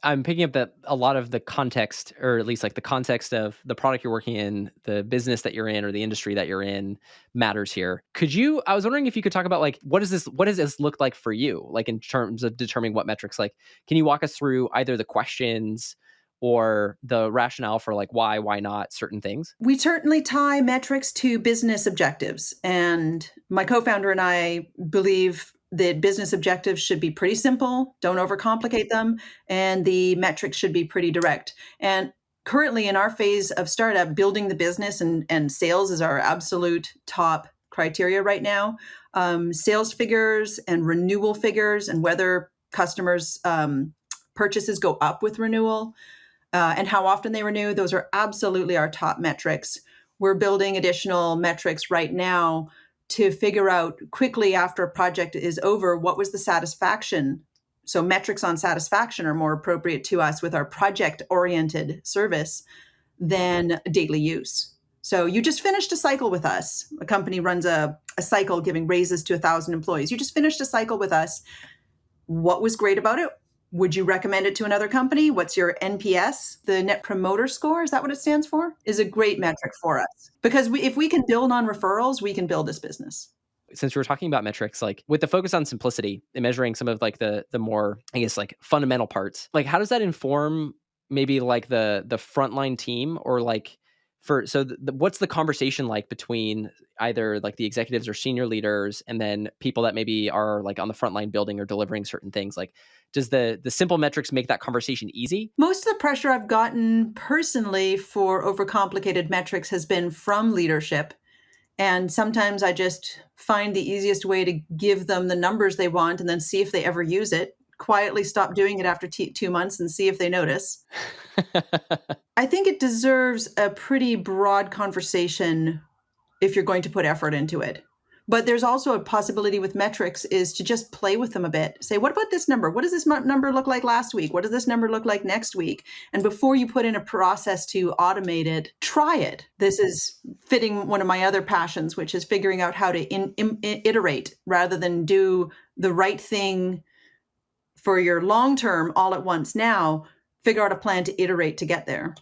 I'm picking up that a lot of the context, or at least like the context of the product you're working in, the business that you're in, or the industry that you're in matters here. I was wondering if you could talk about like, what does this look like for you? Like in terms of determining what metrics, like, can you walk us through either the questions or the rationale for like why not certain things? We certainly tie metrics to business objectives. And my co-founder and I believe that business objectives should be pretty simple, don't overcomplicate them, and the metrics should be pretty direct. And currently in our phase of startup, building the business and sales is our absolute top criteria right now. Sales figures and renewal figures and whether customers' purchases go up with renewal and how often they renew, those are absolutely our top metrics. We're building additional metrics right now to figure out quickly after a project is over, what was the satisfaction? So metrics on satisfaction are more appropriate to us with our project-oriented service than daily use. So you just finished a cycle with us. A company runs a cycle giving raises to 1,000 employees. You just finished a cycle with us. What was great about it? Would you recommend it to another company? What's your NPS? The Net Promoter Score, is that what it stands for? Is a great metric for us. Because if we can build on referrals, we can build this business. Since we're talking about metrics, like with the focus on simplicity and measuring some of like the more, I guess, like fundamental parts, like how does that inform maybe like the frontline team, or like what's the conversation like between either like the executives or senior leaders and then people that maybe are like on the front line building or delivering certain things? Like, does the simple metrics make that conversation easy? Most of the pressure I've gotten personally for overcomplicated metrics has been from leadership. And sometimes I just find the easiest way to give them the numbers they want and then see if they ever use it. Quietly stop doing it after 2 months and see if they notice. I think it deserves a pretty broad conversation if you're going to put effort into it. But there's also a possibility with metrics is to just play with them a bit. Say, what about this number? What does this number look like last week? What does this number look like next week? And before you put in a process to automate it, try it. This is fitting one of my other passions, which is figuring out how to iterate rather than do the right thing for your long term all at once now. Figure out a plan to iterate to get there.